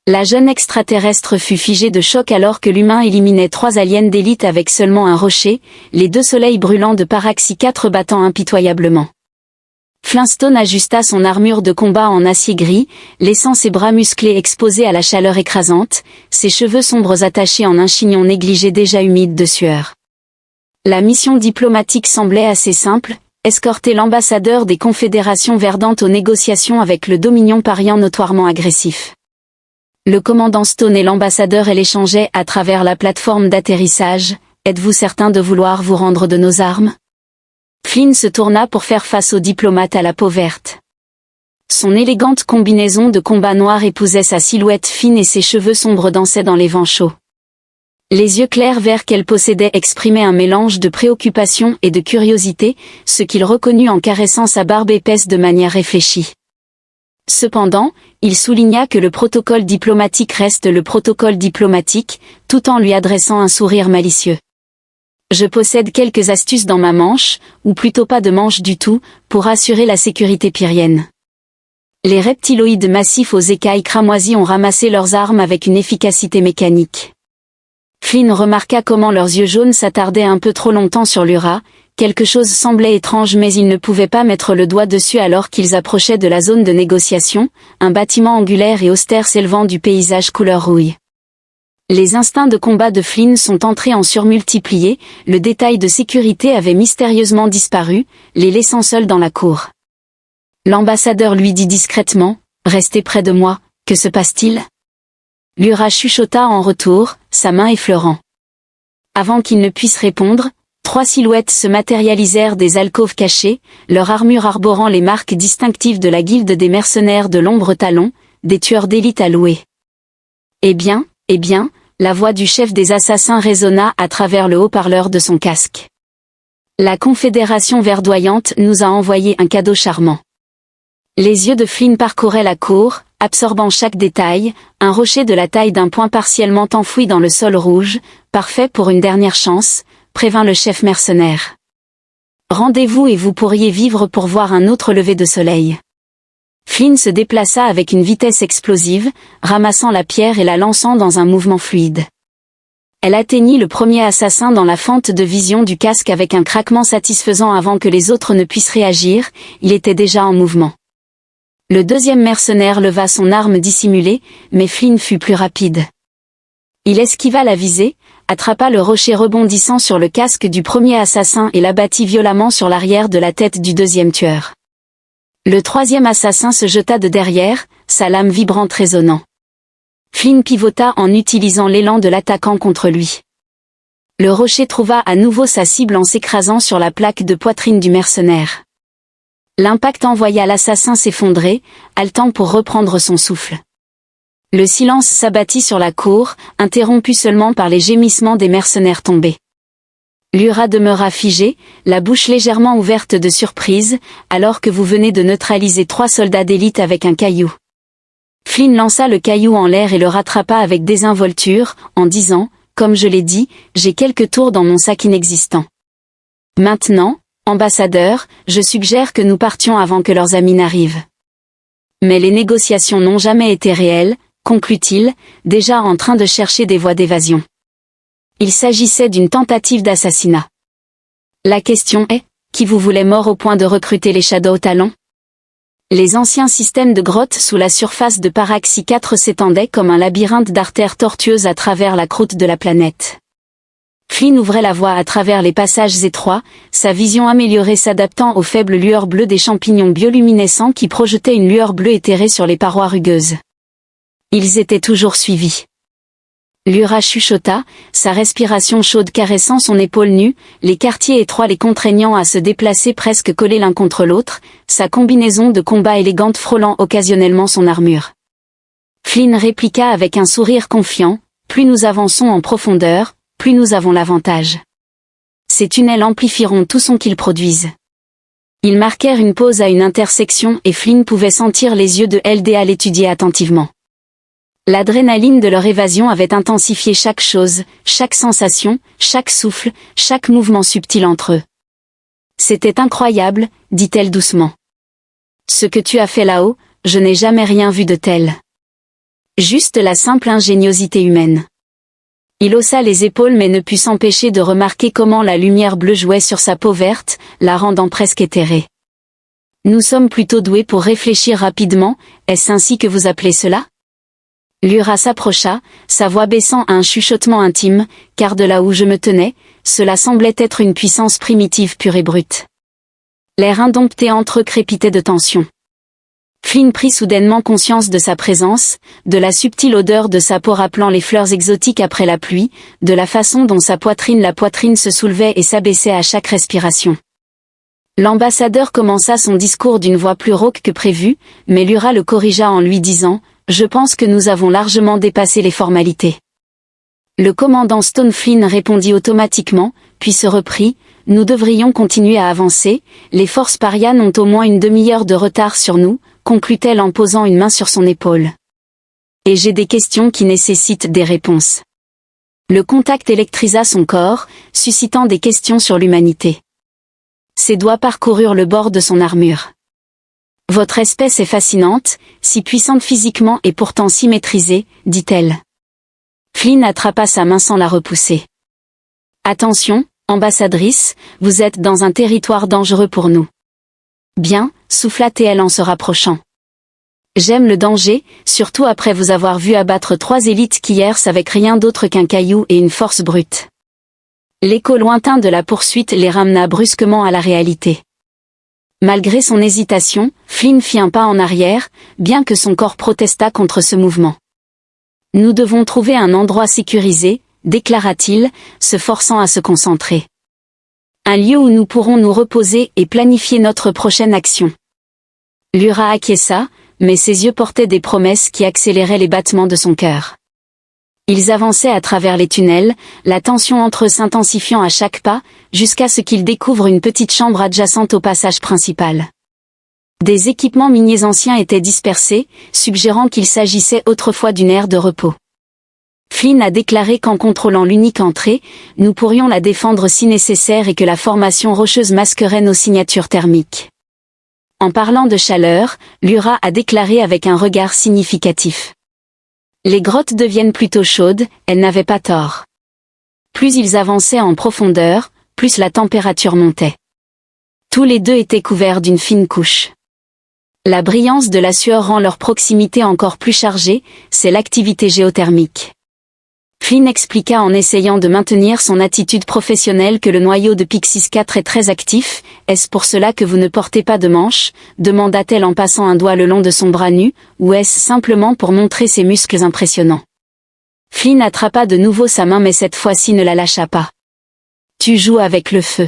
La jeune extraterrestre fut figée de choc alors que l'humain éliminait 3 aliens d'élite avec seulement un rocher, les 2 soleils brûlants de Paraxi 4 battant impitoyablement. Flintstone ajusta son armure de combat en acier gris, laissant ses bras musclés exposés à la chaleur écrasante, ses cheveux sombres attachés en un chignon négligé déjà humide de sueur. La mission diplomatique semblait assez simple, escorter l'ambassadeur des Confédérations Verdantes aux négociations avec le Dominion pariant notoirement agressif. Le commandant Stone et l'ambassadeur échangeaient à travers la plateforme d'atterrissage. « Êtes-vous certain de vouloir vous rendre de nos armes ?» Flynn se tourna pour faire face au diplomate à la peau verte. Son élégante combinaison de combat noir épousait sa silhouette fine et ses cheveux sombres dansaient dans les vents chauds. Les yeux clairs verts qu'elle possédait exprimaient un mélange de préoccupation et de curiosité, ce qu'il reconnut en caressant sa barbe épaisse de manière réfléchie. Cependant, il souligna que le protocole diplomatique reste le protocole diplomatique, tout en lui adressant un sourire malicieux. Je possède quelques astuces dans ma manche, ou plutôt pas de manche du tout, pour assurer la sécurité pyrienne. Les reptiloïdes massifs aux écailles cramoisies ont ramassé leurs armes avec une efficacité mécanique. Flynn remarqua comment leurs yeux jaunes s'attardaient un peu trop longtemps sur Lyra. Quelque chose semblait étrange mais il ne pouvait pas mettre le doigt dessus alors qu'ils approchaient de la zone de négociation, un bâtiment angulaire et austère s'élevant du paysage couleur rouille. Les instincts de combat de Flynn sont entrés en surmultipliés, le détail de sécurité avait mystérieusement disparu, les laissant seuls dans la cour. L'ambassadeur lui dit discrètement, « Restez près de moi, que se passe-t-il » Lyra chuchota en retour, sa main effleurant. Avant qu'il ne puisse répondre, 3 silhouettes se matérialisèrent des alcôves cachées, leur armure arborant les marques distinctives de la guilde des mercenaires de l'ombre talon, des tueurs d'élite à louer. Eh bien, la voix du chef des assassins résonna à travers le haut-parleur de son casque. La Confédération verdoyante nous a envoyé un cadeau charmant. Les yeux de Flynn parcouraient la cour, absorbant chaque détail, un rocher de la taille d'un poing partiellement enfoui dans le sol rouge, parfait pour une dernière chance, prévint le chef mercenaire. Rendez-vous et vous pourriez vivre pour voir un autre lever de soleil. Flynn se déplaça avec une vitesse explosive, ramassant la pierre et la lançant dans un mouvement fluide. Elle atteignit le premier assassin dans la fente de vision du casque avec un craquement satisfaisant avant que les autres ne puissent réagir, il était déjà en mouvement. Le deuxième mercenaire leva son arme dissimulée, mais Flynn fut plus rapide. Il esquiva la visée, attrapa le rocher rebondissant sur le casque du premier assassin et l'abattit violemment sur l'arrière de la tête du deuxième tueur. Le troisième assassin se jeta de derrière, sa lame vibrante résonnant. Flynn pivota en utilisant l'élan de l'attaquant contre lui. Le rocher trouva à nouveau sa cible en s'écrasant sur la plaque de poitrine du mercenaire. L'impact envoya l'assassin s'effondrer, haletant pour reprendre son souffle. Le silence s'abattit sur la cour, interrompu seulement par les gémissements des mercenaires tombés. Lyra demeura figée, la bouche légèrement ouverte de surprise, alors que vous venez de neutraliser 3 soldats d'élite avec un caillou. Flynn lança le caillou en l'air et le rattrapa avec désinvolture, en disant, « Comme je l'ai dit, j'ai quelques tours dans mon sac inexistant. Maintenant, ambassadeur, je suggère que nous partions avant que leurs amis n'arrivent. » Mais les négociations n'ont jamais été réelles, conclut-il, déjà en train de chercher des voies d'évasion. Il s'agissait d'une tentative d'assassinat. La question est, qui vous voulait mort au point de recruter les Shadow Talons? Les anciens systèmes de grottes sous la surface de Paraxi 4 s'étendaient comme un labyrinthe d'artères tortueuses à travers la croûte de la planète. Flynn ouvrait la voie à travers les passages étroits, sa vision améliorée s'adaptant aux faibles lueurs bleues des champignons bioluminescents qui projetaient une lueur bleue éthérée sur les parois rugueuses. Ils étaient toujours suivis. Lyra chuchota, sa respiration chaude caressant son épaule nue, les quartiers étroits les contraignant à se déplacer presque collés l'un contre l'autre, sa combinaison de combat élégante frôlant occasionnellement son armure. Flynn répliqua avec un sourire confiant, « Plus nous avançons en profondeur, plus nous avons l'avantage. Ces tunnels amplifieront tout son qu'ils produisent. » Ils marquèrent une pause à une intersection et Flynn pouvait sentir les yeux de LDA l'étudier attentivement. L'adrénaline de leur évasion avait intensifié chaque chose, chaque sensation, chaque souffle, chaque mouvement subtil entre eux. « C'était incroyable, dit-elle doucement. Ce que tu as fait là-haut, je n'ai jamais rien vu de tel. Juste la simple ingéniosité humaine. Il haussa les épaules mais ne put s'empêcher de remarquer comment la lumière bleue jouait sur sa peau verte, la rendant presque éthérée. Nous sommes plutôt doués pour réfléchir rapidement, est-ce ainsi que vous appelez cela? Lyra s'approcha, sa voix baissant à un chuchotement intime, car de là où je me tenais, cela semblait être une puissance primitive pure et brute. L'air indompté entre eux crépitait de tension. Flynn prit soudainement conscience de sa présence, de la subtile odeur de sa peau rappelant les fleurs exotiques après la pluie, de la façon dont la poitrine se soulevait et s'abaissait à chaque respiration. L'ambassadeur commença son discours d'une voix plus rauque que prévu, mais Lyra le corrigea en lui disant « Je pense que nous avons largement dépassé les formalités. » Le commandant Stone Flynn répondit automatiquement, puis se reprit « Nous devrions continuer à avancer, les forces parianes ont au moins une demi-heure de retard sur nous, conclut-elle en posant une main sur son épaule. Et j'ai des questions qui nécessitent des réponses. » Le contact électrisa son corps, suscitant des questions sur l'humanité. Ses doigts parcoururent le bord de son armure. « Votre espèce est fascinante, si puissante physiquement et pourtant si maîtrisée, dit-elle. Flynn attrapa sa main sans la repousser. « Attention, ambassadrice, vous êtes dans un territoire dangereux pour nous. » Bien, souffla-t-elle en se rapprochant. J'aime le danger, surtout après vous avoir vu abattre 3 élites qu'hier avec rien d'autre qu'un caillou et une force brute. L'écho lointain de la poursuite les ramena brusquement à la réalité. Malgré son hésitation, Flynn fit un pas en arrière, bien que son corps protestât contre ce mouvement. Nous devons trouver un endroit sécurisé, déclara-t-il, se forçant à se concentrer. Un lieu où nous pourrons nous reposer et planifier notre prochaine action. Lyra acquiesça, mais ses yeux portaient des promesses qui accéléraient les battements de son cœur. Ils avançaient à travers les tunnels, la tension entre eux s'intensifiant à chaque pas, jusqu'à ce qu'ils découvrent une petite chambre adjacente au passage principal. Des équipements miniers anciens étaient dispersés, suggérant qu'il s'agissait autrefois d'une aire de repos. Flynn a déclaré qu'en contrôlant l'unique entrée, nous pourrions la défendre si nécessaire et que la formation rocheuse masquerait nos signatures thermiques. En parlant de chaleur, Lyra a déclaré avec un regard significatif. Les grottes deviennent plutôt chaudes, elle n'avait pas tort. Plus ils avançaient en profondeur, plus la température montait. Tous les deux étaient couverts d'une fine couche. La brillance de la sueur rend leur proximité encore plus chargée, c'est l'activité géothermique. Flynn expliqua en essayant de maintenir son attitude professionnelle que le noyau de Pyxis 4 est très actif. « Est-ce pour cela que vous ne portez pas de manches ?» demanda-t-elle en passant un doigt le long de son bras nu, ou est-ce simplement pour montrer ses muscles impressionnants? Flynn attrapa de nouveau sa main mais cette fois-ci ne la lâcha pas. « Tu joues avec le feu. »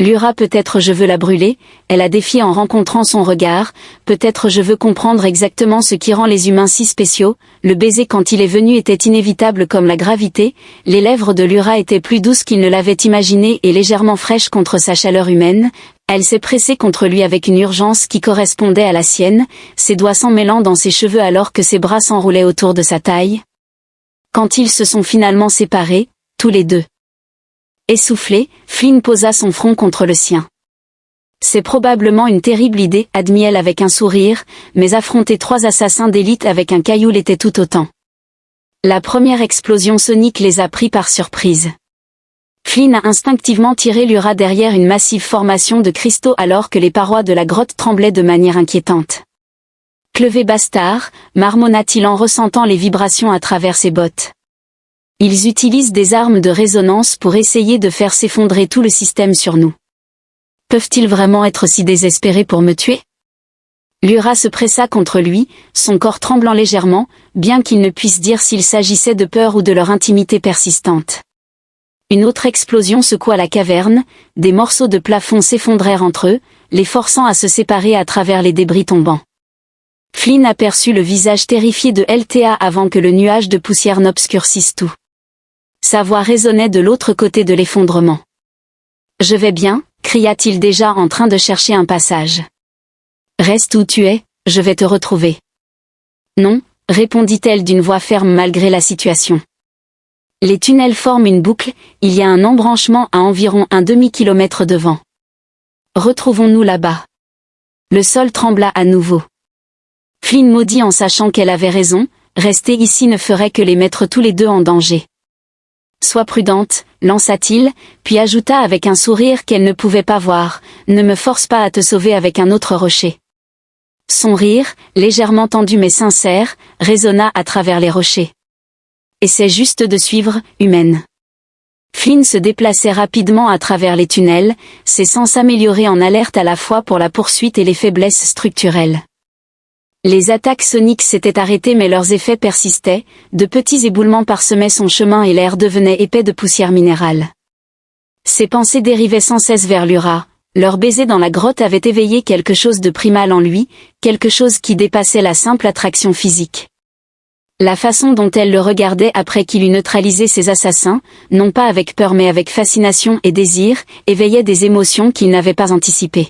Lyra, peut-être je veux la brûler, elle a défié en rencontrant son regard, peut-être je veux comprendre exactement ce qui rend les humains si spéciaux, le baiser quand il est venu était inévitable comme la gravité, les lèvres de Lyra étaient plus douces qu'il ne l'avait imaginé et légèrement fraîches contre sa chaleur humaine, elle s'est pressée contre lui avec une urgence qui correspondait à la sienne, ses doigts s'emmêlant dans ses cheveux alors que ses bras s'enroulaient autour de sa taille. Quand ils se sont finalement séparés, tous les deux. Essoufflé, Flynn posa son front contre le sien. C'est probablement une terrible idée, admit-elle avec un sourire, mais affronter 3 assassins d'élite avec un caillou l'était tout autant. La première explosion sonique les a pris par surprise. Flynn a instinctivement tiré Lyra derrière une massive formation de cristaux alors que les parois de la grotte tremblaient de manière inquiétante. « Clevé bastard » marmonna-t-il en ressentant les vibrations à travers ses bottes. Ils utilisent des armes de résonance pour essayer de faire s'effondrer tout le système sur nous. Peuvent-ils vraiment être si désespérés pour me tuer? Lyra se pressa contre lui, son corps tremblant légèrement, bien qu'il ne puisse dire s'il s'agissait de peur ou de leur intimité persistante. Une autre explosion secoua la caverne, des morceaux de plafond s'effondrèrent entre eux, les forçant à se séparer à travers les débris tombants. Flynn aperçut le visage terrifié de LTA avant que le nuage de poussière n'obscurcisse tout. Sa voix résonnait de l'autre côté de l'effondrement. « Je vais bien » cria-t-il déjà en train de chercher un passage. « Reste où tu es, je vais te retrouver. »« Non » répondit-elle d'une voix ferme malgré la situation. Les tunnels forment une boucle, il y a un embranchement à environ un demi-kilomètre devant. Retrouvons-nous là-bas. Le sol trembla à nouveau. Flynn maudit en sachant qu'elle avait raison, rester ici ne ferait que les mettre tous les deux en danger. Sois prudente, lança-t-il, puis ajouta avec un sourire qu'elle ne pouvait pas voir, ne me force pas à te sauver avec un autre rocher. Son rire, légèrement tendu mais sincère, résonna à travers les rochers. Essaie juste de suivre, humaine. Flynn se déplaçait rapidement à travers les tunnels, ses sens s'amélioraient en alerte à la fois pour la poursuite et les faiblesses structurelles. Les attaques soniques s'étaient arrêtées mais leurs effets persistaient, de petits éboulements parsemaient son chemin et l'air devenait épais de poussière minérale. Ses pensées dérivaient sans cesse vers Lyra, leur baiser dans la grotte avait éveillé quelque chose de primal en lui, quelque chose qui dépassait la simple attraction physique. La façon dont elle le regardait après qu'il eut neutralisé ses assassins, non pas avec peur mais avec fascination et désir, éveillait des émotions qu'il n'avait pas anticipées.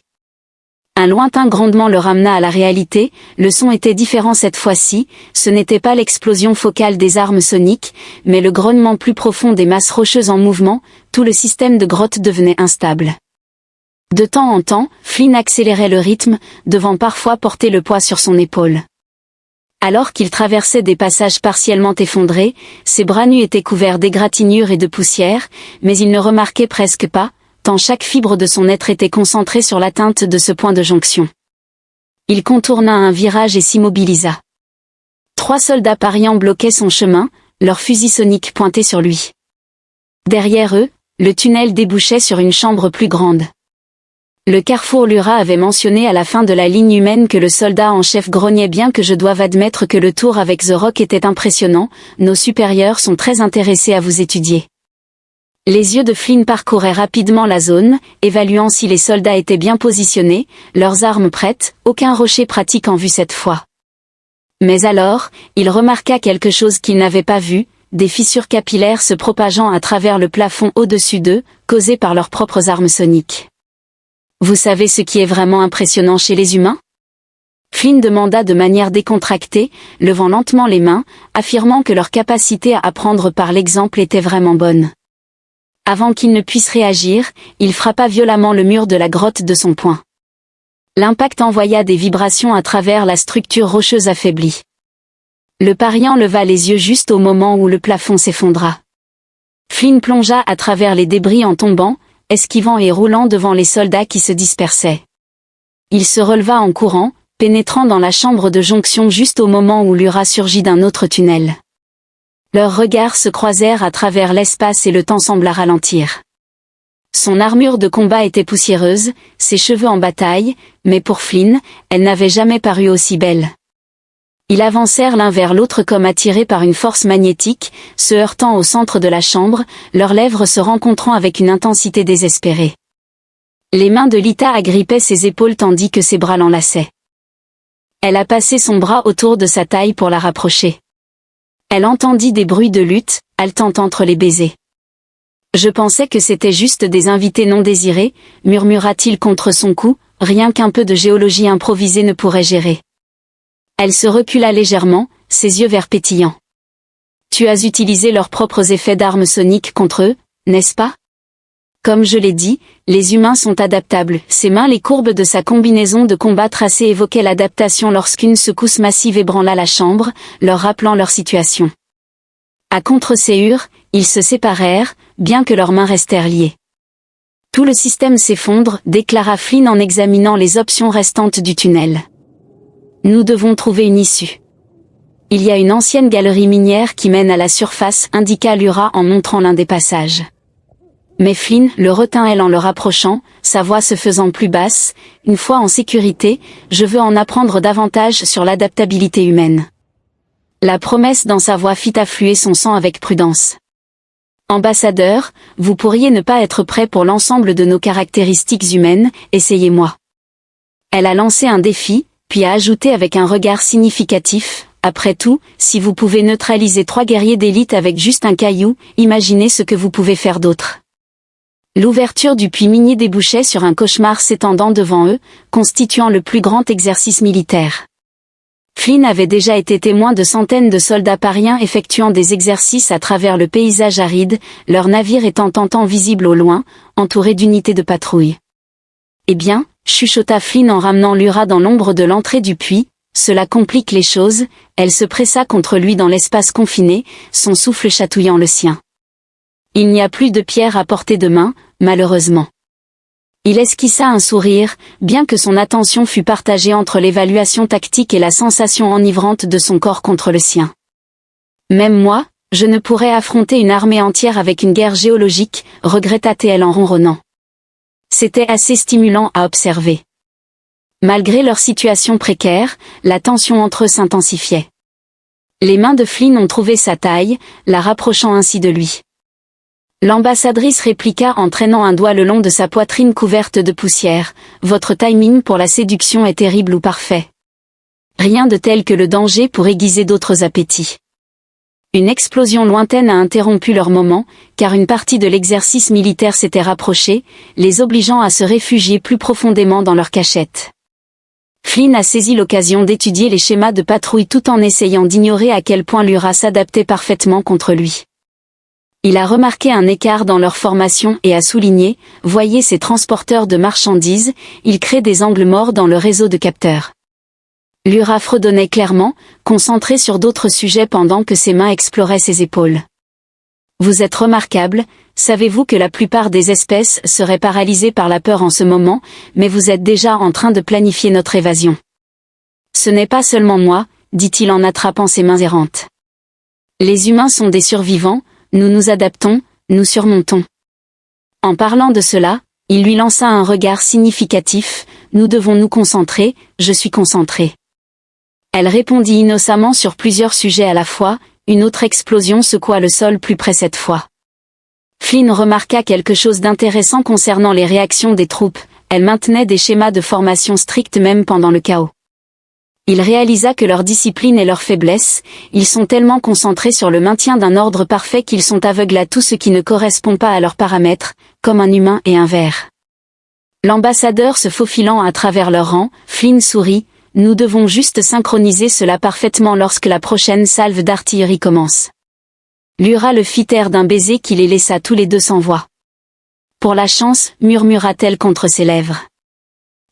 Un lointain grondement le ramena à la réalité, le son était différent cette fois-ci, ce n'était pas l'explosion focale des armes soniques, mais le grognement plus profond des masses rocheuses en mouvement, tout le système de grotte devenait instable. De temps en temps, Flynn accélérait le rythme, devant parfois porter le poids sur son épaule. Alors qu'il traversait des passages partiellement effondrés, ses bras nus étaient couverts d'égratignures et de poussière, mais il ne remarquait presque pas, tant chaque fibre de son être était concentrée sur l'atteinte de ce point de jonction. Il contourna un virage et s'immobilisa. 3 soldats pariants bloquaient son chemin, leurs fusils soniques pointés sur lui. Derrière eux, le tunnel débouchait sur une chambre plus grande. Le carrefour Lyra avait mentionné à la fin de la ligne humaine que le soldat en chef grognait bien que je doive admettre que le tour avec The Rock était impressionnant, nos supérieurs sont très intéressés à vous étudier. Les yeux de Flynn parcouraient rapidement la zone, évaluant si les soldats étaient bien positionnés, leurs armes prêtes, aucun rocher pratique en vue cette fois. Mais alors, il remarqua quelque chose qu'il n'avait pas vu, des fissures capillaires se propageant à travers le plafond au-dessus d'eux, causées par leurs propres armes soniques. Vous savez ce qui est vraiment impressionnant chez les humains ? Flynn demanda de manière décontractée, levant lentement les mains, affirmant que leur capacité à apprendre par l'exemple était vraiment bonne. Avant qu'il ne puisse réagir, il frappa violemment le mur de la grotte de son poing. L'impact envoya des vibrations à travers la structure rocheuse affaiblie. Le pariant leva les yeux juste au moment où le plafond s'effondra. Flynn plongea à travers les débris en tombant, esquivant et roulant devant les soldats qui se dispersaient. Il se releva en courant, pénétrant dans la chambre de jonction juste au moment où Lyra surgit d'un autre tunnel. Leurs regards se croisèrent à travers l'espace et le temps sembla ralentir. Son armure de combat était poussiéreuse, ses cheveux en bataille, mais pour Flynn, elle n'avait jamais paru aussi belle. Ils avancèrent l'un vers l'autre comme attirés par une force magnétique, se heurtant au centre de la chambre, leurs lèvres se rencontrant avec une intensité désespérée. Les mains de Lita agrippaient ses épaules tandis que ses bras l'enlaçaient. Elle a passé son bras autour de sa taille pour la rapprocher. Elle entendit des bruits de lutte, haletant entre les baisers. Je pensais que c'était juste des invités non désirés, murmura-t-il contre son cou, rien qu'un peu de géologie improvisée ne pourrait gérer. Elle se recula légèrement, ses yeux verts pétillants. Tu as utilisé leurs propres effets d'armes soniques contre eux, n'est-ce pas ? Comme je l'ai dit, les humains sont adaptables. Ses mains, les courbes de sa combinaison de combat tracée évoquaient l'adaptation lorsqu'une secousse massive ébranla la chambre, leur rappelant leur situation. À contre-séhure, ils se séparèrent, bien que leurs mains restèrent liées. Tout le système s'effondre, déclara Flynn en examinant les options restantes du tunnel. Nous devons trouver une issue. Il y a une ancienne galerie minière qui mène à la surface, indiqua Lyra en montrant l'un des passages. Mais Flynn le retint elle en le rapprochant, sa voix se faisant plus basse, une fois en sécurité, je veux en apprendre davantage sur l'adaptabilité humaine. La promesse dans sa voix fit affluer son sang avec prudence. Ambassadeur, vous pourriez ne pas être prêt pour l'ensemble de nos caractéristiques humaines, essayez-moi. Elle a lancé un défi, puis a ajouté avec un regard significatif, après tout, si vous pouvez neutraliser 3 guerriers d'élite avec juste un caillou, imaginez ce que vous pouvez faire d'autre. L'ouverture du puits minier débouchait sur un cauchemar s'étendant devant eux, constituant le plus grand exercice militaire. Flynn avait déjà été témoin de centaines de soldats pariens effectuant des exercices à travers le paysage aride, leurs navires étant tentant visibles au loin, entourés d'unités de patrouille. Eh bien, chuchota Flynn en ramenant Lyra dans l'ombre de l'entrée du puits, cela complique les choses, elle se pressa contre lui dans l'espace confiné, son souffle chatouillant le sien. Il n'y a plus de pierre à portée de main, malheureusement. Il esquissa un sourire, bien que son attention fût partagée entre l'évaluation tactique et la sensation enivrante de son corps contre le sien. Même moi, je ne pourrais affronter une armée entière avec une guerre géologique, regretta-t-elle en ronronnant. C'était assez stimulant à observer. Malgré leur situation précaire, la tension entre eux s'intensifiait. Les mains de Flynn ont trouvé sa taille, la rapprochant ainsi de lui. L'ambassadrice répliqua en traînant un doigt le long de sa poitrine couverte de poussière. Votre timing pour la séduction est terrible ou parfait. Rien de tel que le danger pour aiguiser d'autres appétits. Une explosion lointaine a interrompu leur moment, car une partie de l'exercice militaire s'était rapprochée, les obligeant à se réfugier plus profondément dans leur cachette. Flynn a saisi l'occasion d'étudier les schémas de patrouille tout en essayant d'ignorer à quel point l'URA s'adaptait parfaitement contre lui. Il a remarqué un écart dans leur formation et a souligné, voyez ces transporteurs de marchandises, ils créent des angles morts dans le réseau de capteurs. L'URA fredonnait clairement, concentré sur d'autres sujets pendant que ses mains exploraient ses épaules. Vous êtes remarquable, savez-vous que la plupart des espèces seraient paralysées par la peur en ce moment, mais vous êtes déjà en train de planifier notre évasion. Ce n'est pas seulement moi, dit-il en attrapant ses mains errantes. Les humains sont des survivants, nous nous adaptons, nous surmontons. En parlant de cela, il lui lança un regard significatif, nous devons nous concentrer, je suis concentré. Elle répondit innocemment sur plusieurs sujets à la fois, une autre explosion secoua le sol plus près cette fois. Flynn remarqua quelque chose d'intéressant concernant les réactions des troupes, elles maintenaient des schémas de formation stricts même pendant le chaos. Il réalisa que leur discipline est leur faiblesse, ils sont tellement concentrés sur le maintien d'un ordre parfait qu'ils sont aveugles à tout ce qui ne correspond pas à leurs paramètres, comme un humain et un ver. L'ambassadeur se faufilant à travers leurs rangs, Flynn sourit, nous devons juste synchroniser cela parfaitement lorsque la prochaine salve d'artillerie commence. L'URA le fit taire d'un baiser qui les laissa tous les deux sans voix. Pour la chance, murmura-t-elle contre ses lèvres.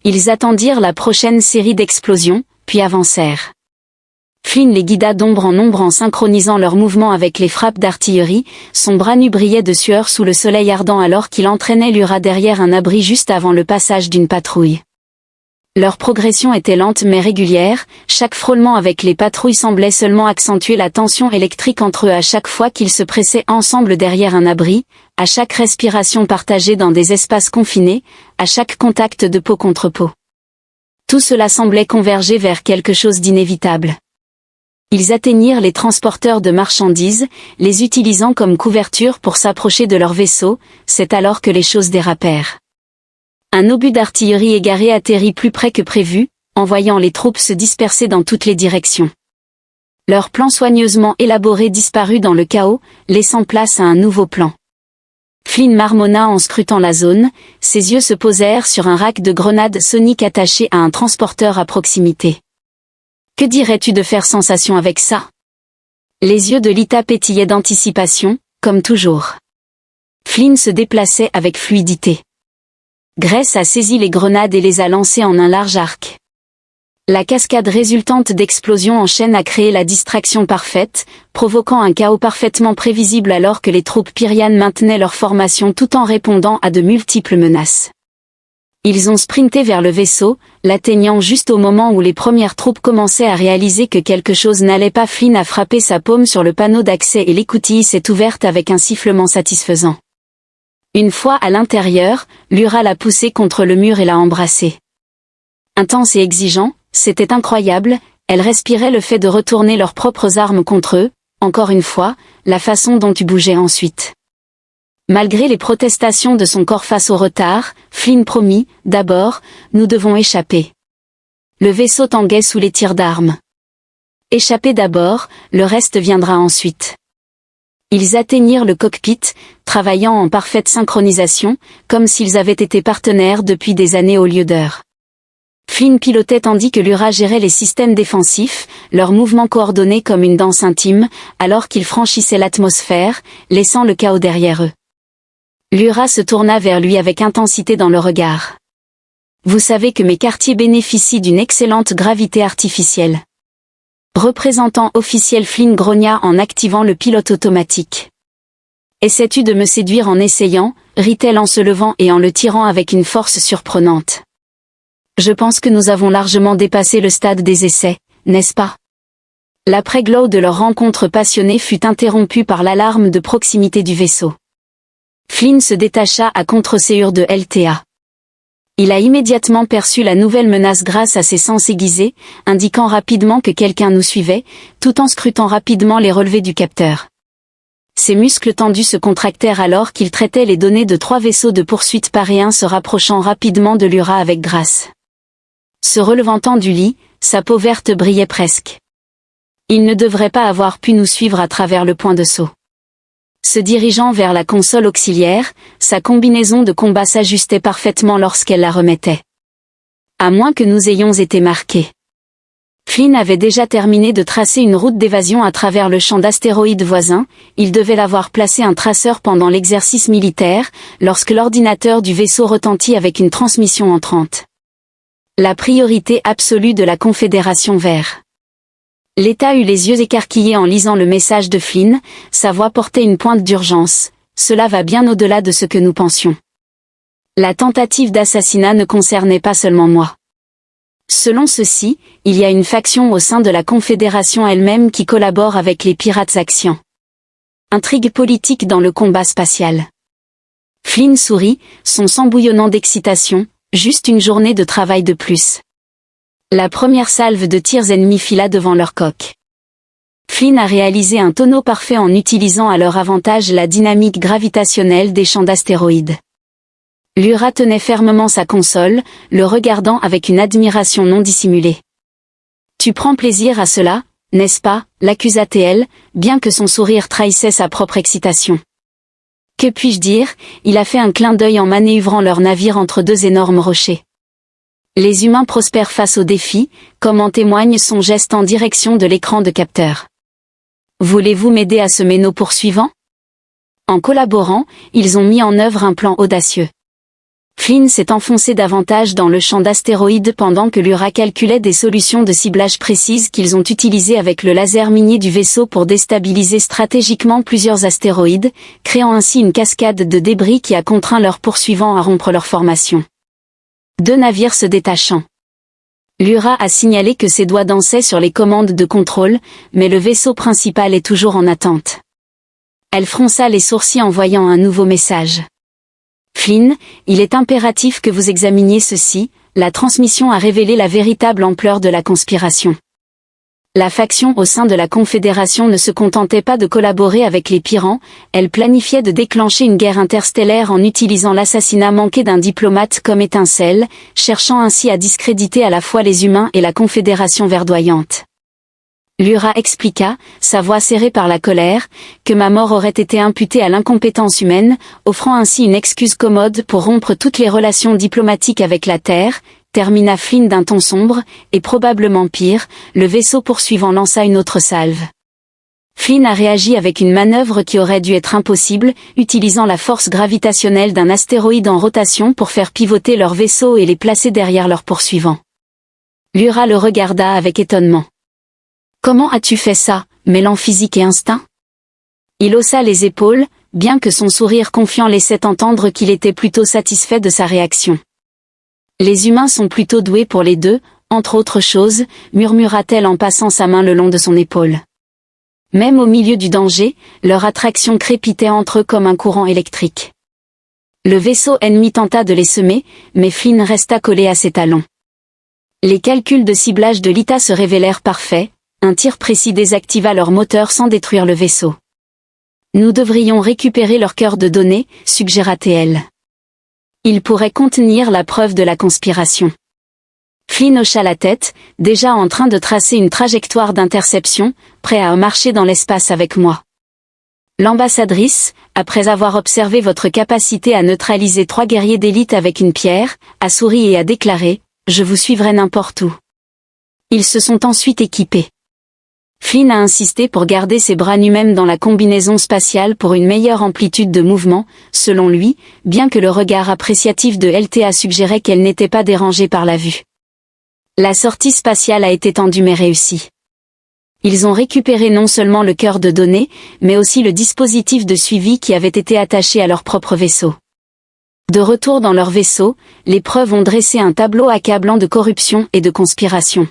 Ils attendirent la prochaine série d'explosions, puis avancèrent. Flynn les guida d'ombre en synchronisant leurs mouvements avec les frappes d'artillerie, son bras nu brillait de sueur sous le soleil ardent alors qu'il entraînait l'URA derrière un abri juste avant le passage d'une patrouille. Leur progression était lente mais régulière, chaque frôlement avec les patrouilles semblait seulement accentuer la tension électrique entre eux à chaque fois qu'ils se pressaient ensemble derrière un abri, à chaque respiration partagée dans des espaces confinés, à chaque contact de peau contre peau. Tout cela semblait converger vers quelque chose d'inévitable. Ils atteignirent les transporteurs de marchandises, les utilisant comme couverture pour s'approcher de leur vaisseau, c'est alors que les choses dérapèrent. Un obus d'artillerie égaré atterrit plus près que prévu, envoyant les troupes se disperser dans toutes les directions. Leur plan soigneusement élaboré disparut dans le chaos, laissant place à un nouveau plan. Flynn marmonna en scrutant la zone, ses yeux se posèrent sur un rack de grenades soniques attaché à un transporteur à proximité. Que dirais-tu de faire sensation avec ça? Les yeux de Lita pétillaient d'anticipation, comme toujours. Flynn se déplaçait avec fluidité. Grace a saisi les grenades et les a lancées en un large arc. La cascade résultante d'explosions en chaîne a créé la distraction parfaite, provoquant un chaos parfaitement prévisible alors que les troupes pyrianes maintenaient leur formation tout en répondant à de multiples menaces. Ils ont sprinté vers le vaisseau, l'atteignant juste au moment où les premières troupes commençaient à réaliser que quelque chose n'allait pas. Flynn a frappé sa paume sur le panneau d'accès et l'écoutille s'est ouverte avec un sifflement satisfaisant. Une fois à l'intérieur, l'URA l'a poussé contre le mur et l'a embrassé. Intense et exigeant, c'était incroyable, elle respirait le fait de retourner leurs propres armes contre eux, encore une fois, la façon dont tu bougeais ensuite. Malgré les protestations de son corps face au retard, Flynn promit, d'abord, nous devons échapper. Le vaisseau tanguait sous les tirs d'armes. Échapper d'abord, le reste viendra ensuite. Ils atteignirent le cockpit, travaillant en parfaite synchronisation, comme s'ils avaient été partenaires depuis des années au lieu d'heures. Flynn pilotait tandis que l'URA gérait les systèmes défensifs, leurs mouvements coordonnés comme une danse intime, alors qu'ils franchissaient l'atmosphère, laissant le chaos derrière eux. L'URA se tourna vers lui avec intensité dans le regard. Vous savez que mes quartiers bénéficient d'une excellente gravité artificielle. Représentant officiel Flynn grogna en activant le pilote automatique. Essaies-tu de me séduire en essayant, rit-elle en se levant et en le tirant avec une force surprenante. Je pense que nous avons largement dépassé le stade des essais, n'est-ce pas? L'après-glow de leur rencontre passionnée fut interrompue par l'alarme de proximité du vaisseau. Flynn se détacha à contre-séure de LTA. Il a immédiatement perçu la nouvelle menace grâce à ses sens aiguisés, indiquant rapidement que quelqu'un nous suivait, tout en scrutant rapidement les relevés du capteur. Ses muscles tendus se contractèrent alors qu'il traitait les données de 3 vaisseaux de poursuite paréens se rapprochant rapidement de l'Ura avec grâce. Se relevant du lit, sa peau verte brillait presque. Il ne devrait pas avoir pu nous suivre à travers le point de saut. Se dirigeant vers la console auxiliaire, sa combinaison de combat s'ajustait parfaitement lorsqu'elle la remettait. À moins que nous ayons été marqués. Flynn avait déjà terminé de tracer une route d'évasion à travers le champ d'astéroïdes voisin, il devait l'avoir placé un traceur pendant l'exercice militaire, lorsque l'ordinateur du vaisseau retentit avec une transmission entrante. La priorité absolue de la Confédération Vert. L'État eut les yeux écarquillés en lisant le message de Flynn, sa voix portait une pointe d'urgence, cela va bien au-delà de ce que nous pensions. La tentative d'assassinat ne concernait pas seulement moi. Selon ceci, il y a une faction au sein de la Confédération elle-même qui collabore avec les pirates Axians. Intrigue politique dans le combat spatial. Flynn sourit, son sang bouillonnant d'excitation, juste une journée de travail de plus. La première salve de tirs ennemis fila devant leur coque. Flynn a réalisé un tonneau parfait en utilisant à leur avantage la dynamique gravitationnelle des champs d'astéroïdes. L'Ura tenait fermement sa console, le regardant avec une admiration non dissimulée. « Tu prends plaisir à cela, n'est-ce pas » l'accusa-t-elle, bien que son sourire trahissait sa propre excitation. « Que puis-je dire » il a fait un clin d'œil en manœuvrant leur navire entre 2 énormes rochers. Les humains prospèrent face au défi, comme en témoigne son geste en direction de l'écran de capteur. Voulez-vous m'aider à semer nos poursuivants? En collaborant, ils ont mis en œuvre un plan audacieux. Flynn s'est enfoncé davantage dans le champ d'astéroïdes pendant que l'Ura calculait des solutions de ciblage précises qu'ils ont utilisées avec le laser minier du vaisseau pour déstabiliser stratégiquement plusieurs astéroïdes, créant ainsi une cascade de débris qui a contraint leurs poursuivants à rompre leur formation. 2 navires se détachant. L'Ura a signalé que ses doigts dansaient sur les commandes de contrôle, mais le vaisseau principal est toujours en attente. Elle fronça les sourcils en voyant un nouveau message. Flynn, il est impératif que vous examiniez ceci, la transmission a révélé la véritable ampleur de la conspiration. La faction au sein de la Confédération ne se contentait pas de collaborer avec les Pyrans, elle planifiait de déclencher une guerre interstellaire en utilisant l'assassinat manqué d'un diplomate comme étincelle, cherchant ainsi à discréditer à la fois les humains et la Confédération verdoyante. L'Ura expliqua, sa voix serrée par la colère, que ma mort aurait été imputée à l'incompétence humaine, offrant ainsi une excuse commode pour rompre toutes les relations diplomatiques avec la Terre, termina Flynn d'un ton sombre, et probablement pire, le vaisseau poursuivant lança une autre salve. Flynn a réagi avec une manœuvre qui aurait dû être impossible, utilisant la force gravitationnelle d'un astéroïde en rotation pour faire pivoter leur vaisseau et les placer derrière leurs poursuivants. L'Ura le regarda avec étonnement. « Comment as-tu fait ça, mêlant physique et instinct ?» Il haussa les épaules, bien que son sourire confiant laissait entendre qu'il était plutôt satisfait de sa réaction. Les humains sont plutôt doués pour les deux, entre autres choses, murmura-t-elle en passant sa main le long de son épaule. Même au milieu du danger, leur attraction crépitait entre eux comme un courant électrique. Le vaisseau ennemi tenta de les semer, mais Flynn resta collé à ses talons. Les calculs de ciblage de l'ITA se révélèrent parfaits, un tir précis désactiva leur moteur sans détruire le vaisseau. Nous devrions récupérer leur cœur de données, suggéra-t-elle. Il pourrait contenir la preuve de la conspiration. Flynn hocha la tête, déjà en train de tracer une trajectoire d'interception, prêt à marcher dans l'espace avec moi. L'ambassadrice, après avoir observé votre capacité à neutraliser 3 guerriers d'élite avec une pierre, a souri et a déclaré « Je vous suivrai n'importe où ». Ils se sont ensuite équipés. Flynn a insisté pour garder ses bras nus même dans la combinaison spatiale pour une meilleure amplitude de mouvement, selon lui, bien que le regard appréciatif de LTA suggérait qu'elle n'était pas dérangée par la vue. La sortie spatiale a été tendue mais réussie. Ils ont récupéré non seulement le cœur de données, mais aussi le dispositif de suivi qui avait été attaché à leur propre vaisseau. De retour dans leur vaisseau, les preuves ont dressé un tableau accablant de corruption et de conspiration.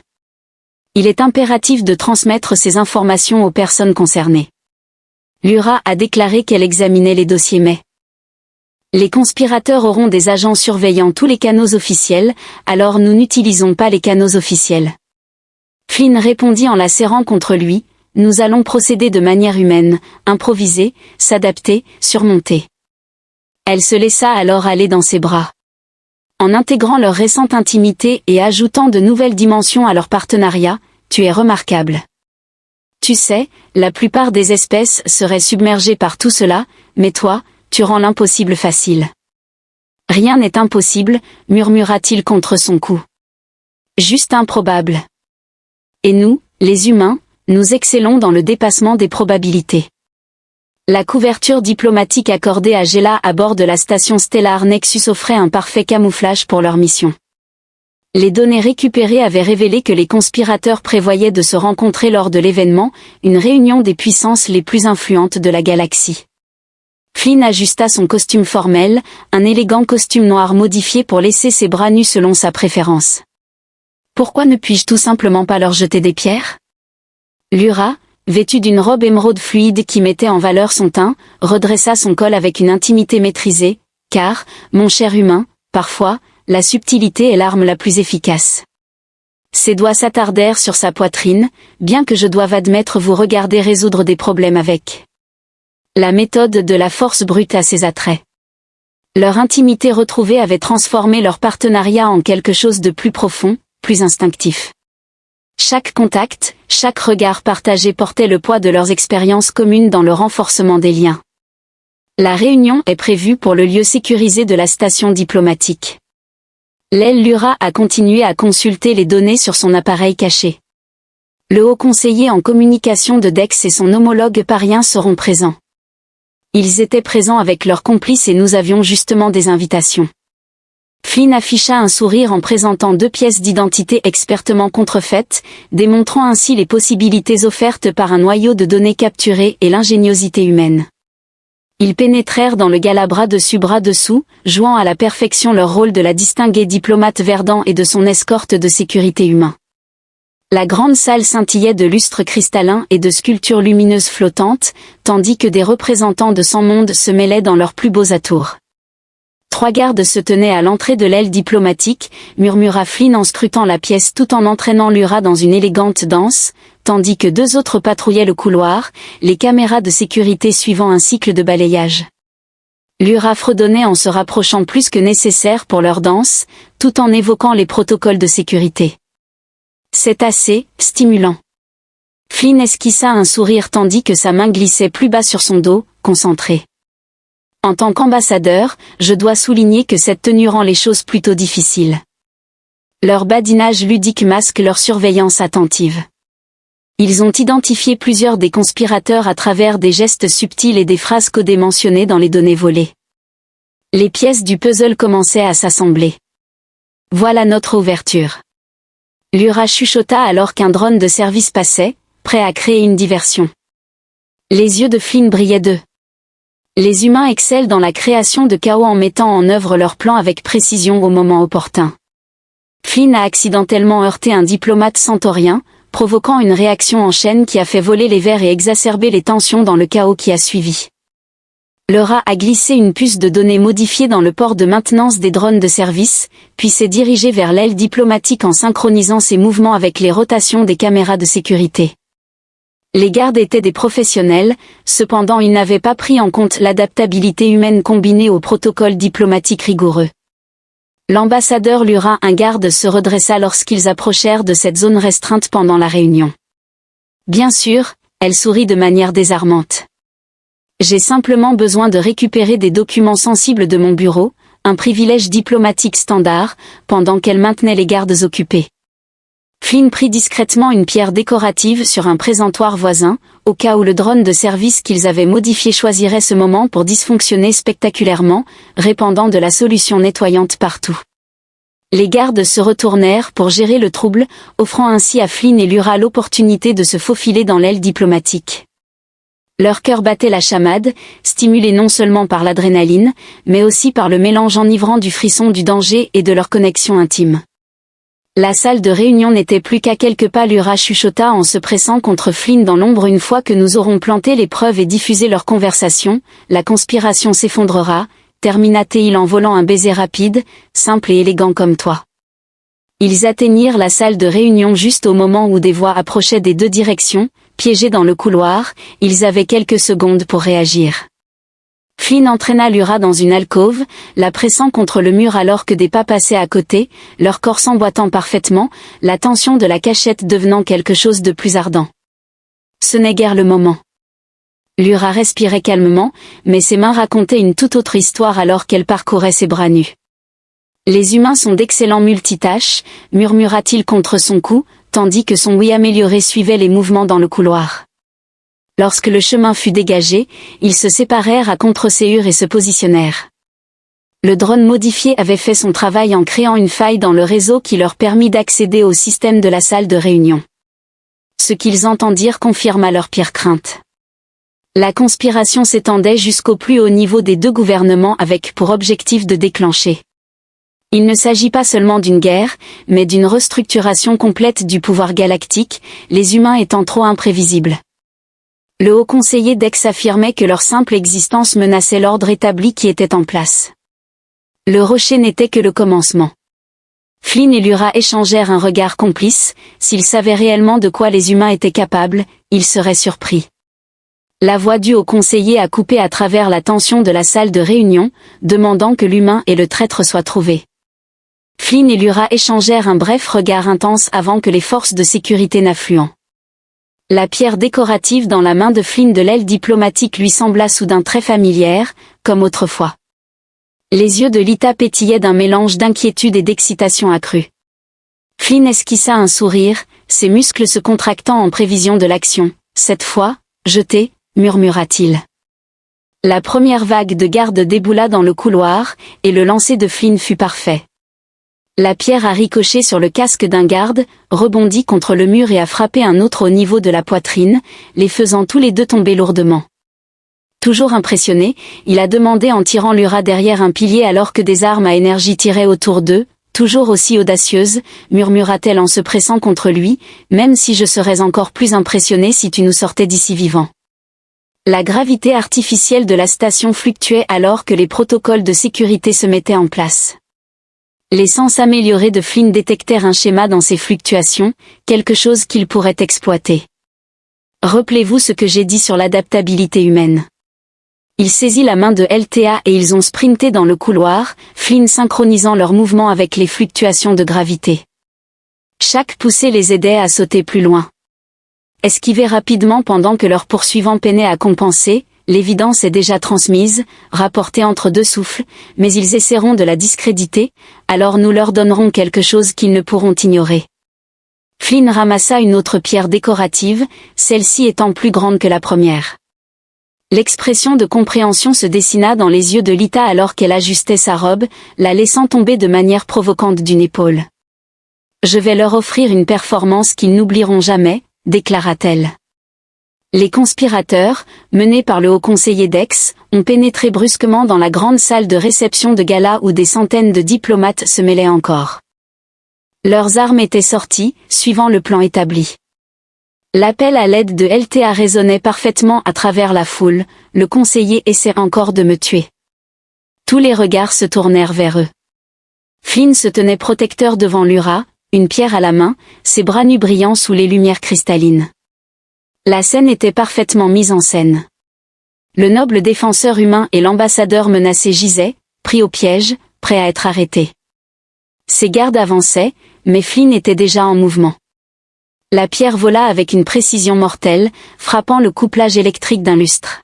Il est impératif de transmettre ces informations aux personnes concernées. L'URA a déclaré qu'elle examinait les dossiers mais les conspirateurs auront des agents surveillant tous les canaux officiels, alors nous n'utilisons pas les canaux officiels. Flynn répondit en la serrant contre lui, nous allons procéder de manière humaine, improviser, s'adapter, surmonter. Elle se laissa alors aller dans ses bras. En intégrant leur récente intimité et ajoutant de nouvelles dimensions à leur partenariat, tu es remarquable. Tu sais, la plupart des espèces seraient submergées par tout cela, mais toi, tu rends l'impossible facile. Rien n'est impossible, murmura-t-il contre son cou. Juste improbable. Et nous, les humains, nous excellons dans le dépassement des probabilités. La couverture diplomatique accordée à Jela à bord de la station stellaire Nexus offrait un parfait camouflage pour leur mission. Les données récupérées avaient révélé que les conspirateurs prévoyaient de se rencontrer lors de l'événement, une réunion des puissances les plus influentes de la galaxie. Flynn ajusta son costume formel, un élégant costume noir modifié pour laisser ses bras nus selon sa préférence. Pourquoi ne puis-je tout simplement pas leur jeter des pierres? L'URA, vêtue d'une robe émeraude fluide qui mettait en valeur son teint, redressa son col avec une intimité maîtrisée, car, mon cher humain, parfois, la subtilité est l'arme la plus efficace. Ses doigts s'attardèrent sur sa poitrine, bien que je doive admettre vous regarder résoudre des problèmes avec la méthode de la force brute à ses attraits. Leur intimité retrouvée avait transformé leur partenariat en quelque chose de plus profond, plus instinctif. Chaque contact, chaque regard partagé portait le poids de leurs expériences communes dans le renforcement des liens. La réunion est prévue pour le lieu sécurisé de la station diplomatique. L'aile Lura a continué à consulter les données sur son appareil caché. Le haut conseiller en communication de Dex et son homologue parien seront présents. Ils étaient présents avec leurs complices et nous avions justement des invitations. Flynn afficha un sourire en présentant 2 pièces d'identité expertement contrefaites, démontrant ainsi les possibilités offertes par un noyau de données capturées et l'ingéniosité humaine. Ils pénétrèrent dans le gala bras dessus bras dessous, jouant à la perfection leur rôle de la distinguée diplomate Verdant et de son escorte de sécurité humain. La grande salle scintillait de lustres cristallins et de sculptures lumineuses flottantes, tandis que des représentants de 100 mondes se mêlaient dans leurs plus beaux atours. 3 gardes se tenaient à l'entrée de l'aile diplomatique, murmura Flynn en scrutant la pièce tout en entraînant Lura dans une élégante danse, tandis que 2 autres patrouillaient le couloir, les caméras de sécurité suivant un cycle de balayage. Lura fredonnait en se rapprochant plus que nécessaire pour leur danse, tout en évoquant les protocoles de sécurité. C'est assez stimulant. Flynn esquissa un sourire tandis que sa main glissait plus bas sur son dos, concentré. En tant qu'ambassadeur, je dois souligner que cette tenue rend les choses plutôt difficiles. Leur badinage ludique masque leur surveillance attentive. Ils ont identifié plusieurs des conspirateurs à travers des gestes subtils et des phrases codées mentionnées dans les données volées. Les pièces du puzzle commençaient à s'assembler. Voilà notre ouverture. Lura chuchota alors qu'un drone de service passait, prêt à créer une diversion. Les yeux de Flynn brillaient d'eux. Les humains excellent dans la création de chaos en mettant en œuvre leurs plans avec précision au moment opportun. Flynn a accidentellement heurté un diplomate centaurien, provoquant une réaction en chaîne qui a fait voler les verres et exacerber les tensions dans le chaos qui a suivi. Lura a glissé une puce de données modifiée dans le port de maintenance des drones de service, puis s'est dirigé vers l'aile diplomatique en synchronisant ses mouvements avec les rotations des caméras de sécurité. Les gardes étaient des professionnels, cependant ils n'avaient pas pris en compte l'adaptabilité humaine combinée au protocole diplomatique rigoureux. L'ambassadeur Lura, un garde, se redressa lorsqu'ils approchèrent de cette zone restreinte pendant la réunion. Bien sûr, elle sourit de manière désarmante. J'ai simplement besoin de récupérer des documents sensibles de mon bureau, un privilège diplomatique standard, pendant qu'elle maintenait les gardes occupés. Flynn prit discrètement une pierre décorative sur un présentoir voisin, au cas où le drone de service qu'ils avaient modifié choisirait ce moment pour dysfonctionner spectaculairement, répandant de la solution nettoyante partout. Les gardes se retournèrent pour gérer le trouble, offrant ainsi à Flynn et Lyra l'opportunité de se faufiler dans l'aile diplomatique. Leur cœur battait la chamade, stimulé non seulement par l'adrénaline, mais aussi par le mélange enivrant du frisson du danger et de leur connexion intime. La salle de réunion n'était plus qu'à quelques pas, Lyra chuchota en se pressant contre Flynn dans l'ombre. Une fois que nous aurons planté les preuves et diffusé leur conversation, la conspiration s'effondrera, termina-t-il en volant un baiser rapide, simple et élégant comme toi. Ils atteignirent la salle de réunion juste au moment où des voix approchaient des deux directions, piégés dans le couloir, ils avaient quelques secondes pour réagir. Flynn entraîna Lyra dans une alcôve, la pressant contre le mur alors que des pas passaient à côté, leur corps s'emboîtant parfaitement, la tension de la cachette devenant quelque chose de plus ardent. Ce n'est guère le moment. Lyra respirait calmement, mais ses mains racontaient une toute autre histoire alors qu'elle parcourait ses bras nus. Les humains sont d'excellents multitâches, murmura-t-il contre son cou, tandis que son oui amélioré suivait les mouvements dans le couloir. Lorsque le chemin fut dégagé, ils se séparèrent à contre-séhur et se positionnèrent. Le drone modifié avait fait son travail en créant une faille dans le réseau qui leur permit d'accéder au système de la salle de réunion. Ce qu'ils entendirent confirma leur pire crainte. La conspiration s'étendait jusqu'au plus haut niveau des deux gouvernements avec pour objectif de déclencher. Il ne s'agit pas seulement d'une guerre, mais d'une restructuration complète du pouvoir galactique, les humains étant trop imprévisibles. Le haut conseiller Dex affirmait que leur simple existence menaçait l'ordre établi qui était en place. Le rocher n'était que le commencement. Flynn et Lyra échangèrent un regard complice, s'ils savaient réellement de quoi les humains étaient capables, ils seraient surpris. La voix du haut conseiller a coupé à travers la tension de la salle de réunion, demandant que l'humain et le traître soient trouvés. Flynn et Lyra échangèrent un bref regard intense avant que les forces de sécurité n'affluent. La pierre décorative dans la main de Flynn de l'aile diplomatique lui sembla soudain très familière, comme autrefois. Les yeux de Lyta pétillaient d'un mélange d'inquiétude et d'excitation accrue. Flynn esquissa un sourire, ses muscles se contractant en prévision de l'action. « Cette fois, jetez », murmura-t-il. La première vague de garde déboula dans le couloir, et le lancer de Flynn fut parfait. La pierre a ricoché sur le casque d'un garde, rebondit contre le mur et a frappé un autre au niveau de la poitrine, les faisant tous les deux tomber lourdement. Toujours impressionné, il a demandé en tirant Lyra derrière un pilier alors que des armes à énergie tiraient autour d'eux. « Toujours aussi audacieuse, murmura-t-elle en se pressant contre lui, même si je serais encore plus impressionné si tu nous sortais d'ici vivant. » La gravité artificielle de la station fluctuait alors que les protocoles de sécurité se mettaient en place. Les sens améliorés de Flynn détectèrent un schéma dans ces fluctuations, quelque chose qu'il pourrait exploiter. Rappelez-vous ce que j'ai dit sur l'adaptabilité humaine. Il saisit la main de LTA et ils ont sprinté dans le couloir, Flynn synchronisant leurs mouvements avec les fluctuations de gravité. Chaque poussée les aidait à sauter plus loin. Esquiver rapidement pendant que leurs poursuivants peinaient à compenser, l'évidence est déjà transmise, rapportée entre deux souffles, mais ils essaieront de la discréditer, alors nous leur donnerons quelque chose qu'ils ne pourront ignorer. Flynn ramassa une autre pierre décorative, celle-ci étant plus grande que la première. L'expression de compréhension se dessina dans les yeux de Lyta alors qu'elle ajustait sa robe, la laissant tomber de manière provocante d'une épaule. « Je vais leur offrir une performance qu'ils n'oublieront jamais », déclara-t-elle. Les conspirateurs, menés par le haut conseiller Dex, ont pénétré brusquement dans la grande salle de réception de gala où des centaines de diplomates se mêlaient encore. Leurs armes étaient sorties, suivant le plan établi. L'appel à l'aide de LTA résonnait parfaitement à travers la foule, le conseiller essaie encore de me tuer. Tous les regards se tournèrent vers eux. Flynn se tenait protecteur devant Lyra, une pierre à la main, ses bras nus brillant sous les lumières cristallines. La scène était parfaitement mise en scène. Le noble défenseur humain et l'ambassadeur menacé gisaient, pris au piège, prêts à être arrêtés. Ses gardes avançaient, mais Flynn était déjà en mouvement. La pierre vola avec une précision mortelle, frappant le couplage électrique d'un lustre.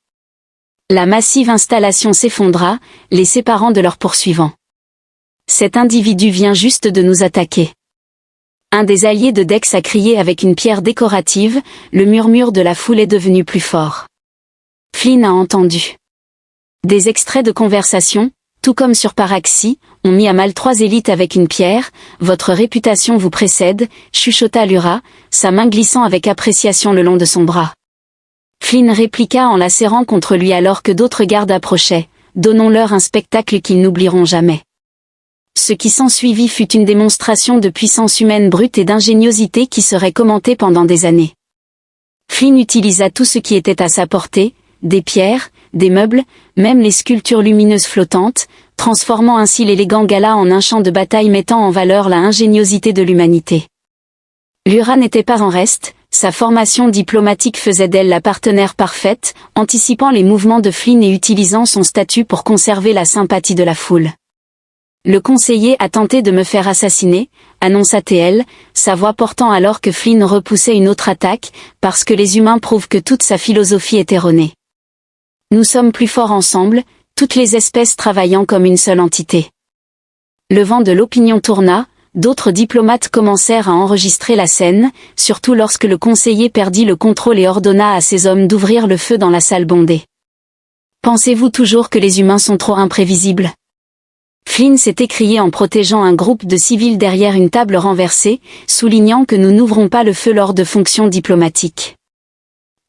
La massive installation s'effondra, les séparant de leurs poursuivants. Cet individu vient juste de nous attaquer. Un des alliés de Dex a crié avec une pierre décorative, le murmure de la foule est devenu plus fort. Flynn a entendu. Des extraits de conversation, tout comme sur Paraxi, ont mis à mal 3 élites avec une pierre. Votre réputation vous précède, chuchota Lyra, sa main glissant avec appréciation le long de son bras. Flynn répliqua en la serrant contre lui alors que d'autres gardes approchaient. Donnons-leur un spectacle qu'ils n'oublieront jamais. Ce qui s'ensuivit fut une démonstration de puissance humaine brute et d'ingéniosité qui serait commentée pendant des années. Flynn utilisa tout ce qui était à sa portée, des pierres, des meubles, même les sculptures lumineuses flottantes, transformant ainsi l'élégant gala en un champ de bataille mettant en valeur la ingéniosité de l'humanité. Lyra n'était pas en reste, sa formation diplomatique faisait d'elle la partenaire parfaite, anticipant les mouvements de Flynn et utilisant son statut pour conserver la sympathie de la foule. Le conseiller a tenté de me faire assassiner, annonça-t-elle, sa voix portant alors que Flynn repoussait une autre attaque, parce que les humains prouvent que toute sa philosophie est erronée. Nous sommes plus forts ensemble, toutes les espèces travaillant comme une seule entité. Le vent de l'opinion tourna, d'autres diplomates commencèrent à enregistrer la scène, surtout lorsque le conseiller perdit le contrôle et ordonna à ses hommes d'ouvrir le feu dans la salle bondée. Pensez-vous toujours que les humains sont trop imprévisibles ? Flynn s'est écrié en protégeant un groupe de civils derrière une table renversée, soulignant que nous n'ouvrons pas le feu lors de fonctions diplomatiques.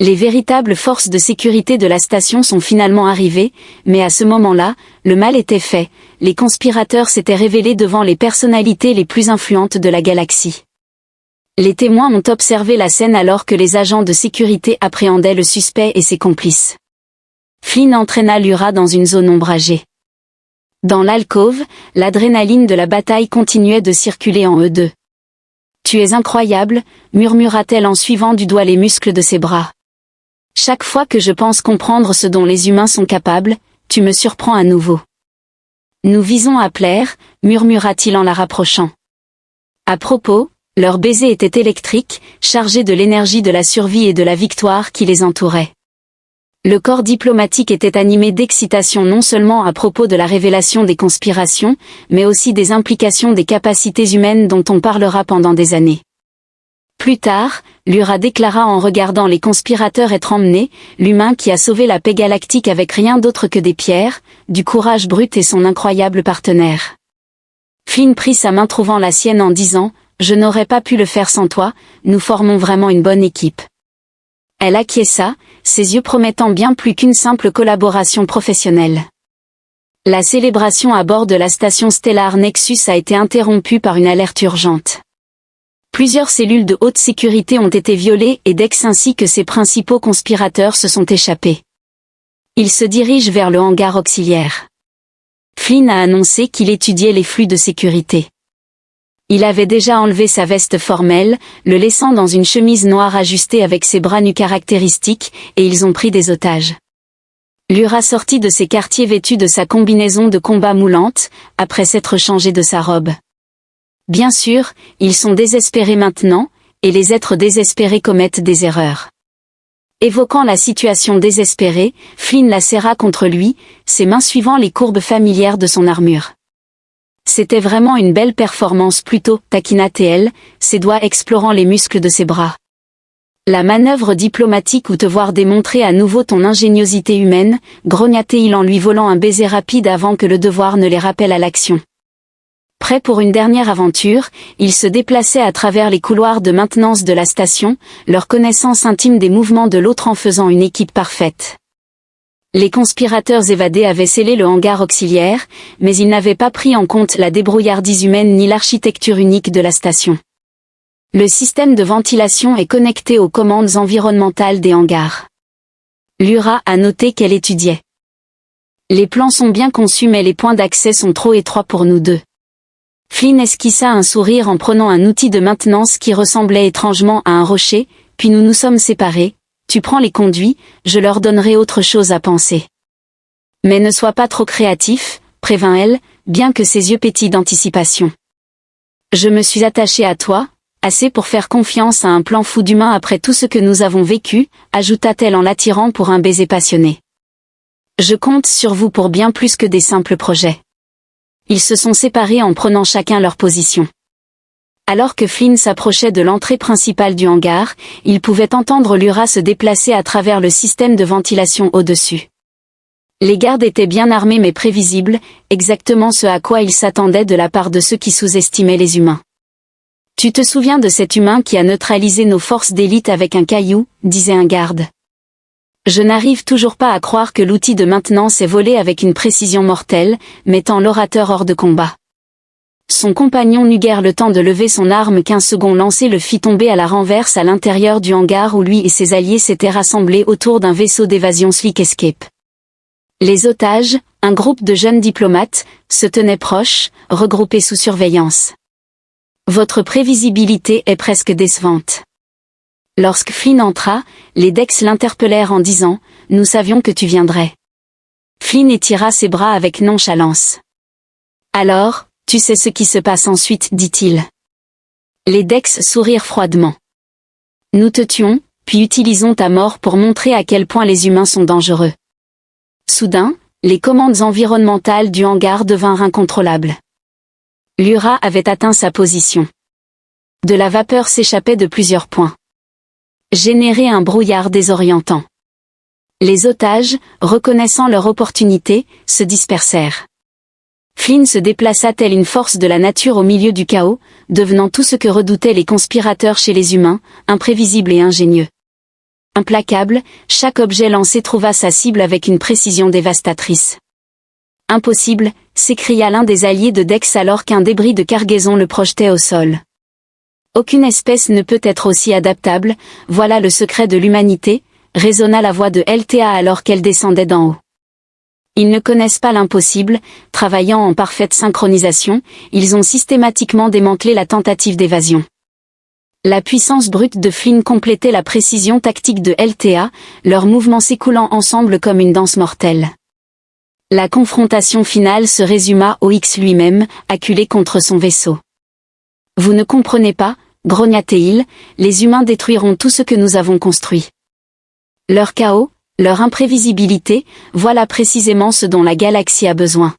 Les véritables forces de sécurité de la station sont finalement arrivées, mais à ce moment-là, le mal était fait, les conspirateurs s'étaient révélés devant les personnalités les plus influentes de la galaxie. Les témoins ont observé la scène alors que les agents de sécurité appréhendaient le suspect et ses complices. Flynn entraîna Lyra dans une zone ombragée. Dans l'alcôve, l'adrénaline de la bataille continuait de circuler en eux deux. « Tu es incroyable », murmura-t-elle en suivant du doigt les muscles de ses bras. « Chaque fois que je pense comprendre ce dont les humains sont capables, tu me surprends à nouveau. »« Nous visons à plaire », murmura-t-il en la rapprochant. À propos, leur baiser était électrique, chargé de l'énergie de la survie et de la victoire qui les entourait. Le corps diplomatique était animé d'excitation non seulement à propos de la révélation des conspirations, mais aussi des implications des capacités humaines dont on parlera pendant des années. Plus tard, Lyra déclara en regardant les conspirateurs être emmenés, l'humain qui a sauvé la paix galactique avec rien d'autre que des pierres, du courage brut et son incroyable partenaire. Flynn prit sa main trouvant la sienne en disant « Je n'aurais pas pu le faire sans toi, nous formons vraiment une bonne équipe. » Elle acquiesça, ses yeux promettant bien plus qu'une simple collaboration professionnelle. La célébration à bord de la station stellaire Nexus a été interrompue par une alerte urgente. Plusieurs cellules de haute sécurité ont été violées et Dex ainsi que ses principaux conspirateurs se sont échappés. Ils se dirigent vers le hangar auxiliaire. Flynn a annoncé qu'il étudiait les flux de sécurité. Il avait déjà enlevé sa veste formelle, le laissant dans une chemise noire ajustée avec ses bras nus caractéristiques, et ils ont pris des otages. Lyra sortit de ses quartiers vêtue de sa combinaison de combat moulante, après s'être changée de sa robe. Bien sûr, ils sont désespérés maintenant, et les êtres désespérés commettent des erreurs. Évoquant la situation désespérée, Flynn la serra contre lui, ses mains suivant les courbes familières de son armure. C'était vraiment une belle performance plutôt, taquina-t-elle, ses doigts explorant les muscles de ses bras. La manœuvre diplomatique ou te voir démontrer à nouveau ton ingéniosité humaine, grogna-t-il en lui volant un baiser rapide avant que le devoir ne les rappelle à l'action. Prêt pour une dernière aventure, ils se déplaçaient à travers les couloirs de maintenance de la station, leur connaissance intime des mouvements de l'autre en faisant une équipe parfaite. Les conspirateurs évadés avaient scellé le hangar auxiliaire, mais ils n'avaient pas pris en compte la débrouillardise humaine ni l'architecture unique de la station. Le système de ventilation est connecté aux commandes environnementales des hangars. Lyra a noté qu'elle étudiait. Les plans sont bien conçus mais les points d'accès sont trop étroits pour nous deux. Flynn esquissa un sourire en prenant un outil de maintenance qui ressemblait étrangement à un rocher, puis nous nous sommes séparés. Tu prends les conduits, je leur donnerai autre chose à penser. Mais ne sois pas trop créatif, prévint-elle, bien que ses yeux pétillent d'anticipation. Je me suis attachée à toi, assez pour faire confiance à un plan fou d'humain après tout ce que nous avons vécu, ajouta-t-elle en l'attirant pour un baiser passionné. Je compte sur vous pour bien plus que des simples projets. Ils se sont séparés en prenant chacun leur position. Alors que Flynn s'approchait de l'entrée principale du hangar, il pouvait entendre Lyra se déplacer à travers le système de ventilation au-dessus. Les gardes étaient bien armés mais prévisibles, exactement ce à quoi ils s'attendaient de la part de ceux qui sous-estimaient les humains. « Tu te souviens de cet humain qui a neutralisé nos forces d'élite avec un caillou » disait un garde. Je n'arrive toujours pas à croire que l'outil de maintenance est volé avec une précision mortelle, mettant l'orateur hors de combat. Son compagnon n'eut guère le temps de lever son arme qu'un second lancé le fit tomber à la renverse à l'intérieur du hangar où lui et ses alliés s'étaient rassemblés autour d'un vaisseau d'évasion Slick Escape. Les otages, un groupe de jeunes diplomates, se tenaient proches, regroupés sous surveillance. Votre prévisibilité est presque décevante. Lorsque Flynn entra, les Dex l'interpellèrent en disant « Nous savions que tu viendrais ». Flynn étira ses bras avec nonchalance. « Alors, tu sais ce qui se passe ensuite, dit-il. » Les Dex sourirent froidement. « Nous te tuons, puis utilisons ta mort pour montrer à quel point les humains sont dangereux. » Soudain, les commandes environnementales du hangar devinrent incontrôlables. Lyra avait atteint sa position. De la vapeur s'échappait de plusieurs points. Générait un brouillard désorientant. Les otages, reconnaissant leur opportunité, se dispersèrent. Flynn se déplaça telle une force de la nature au milieu du chaos, devenant tout ce que redoutaient les conspirateurs chez les humains, imprévisible et ingénieux. Implacable, chaque objet lancé trouva sa cible avec une précision dévastatrice. « Impossible !» s'écria l'un des alliés de Dex alors qu'un débris de cargaison le projetait au sol. « Aucune espèce ne peut être aussi adaptable, voilà le secret de l'humanité », résonna la voix de LTA alors qu'elle descendait d'en haut. Ils ne connaissent pas l'impossible, travaillant en parfaite synchronisation, ils ont systématiquement démantelé la tentative d'évasion. La puissance brute de Flynn complétait la précision tactique de LTA, leurs mouvements s'écoulant ensemble comme une danse mortelle. La confrontation finale se résuma au X lui-même, acculé contre son vaisseau. « Vous ne comprenez pas, grogna-t-il, les humains détruiront tout ce que nous avons construit. Leur chaos, leur imprévisibilité, voilà précisément ce dont la galaxie a besoin. »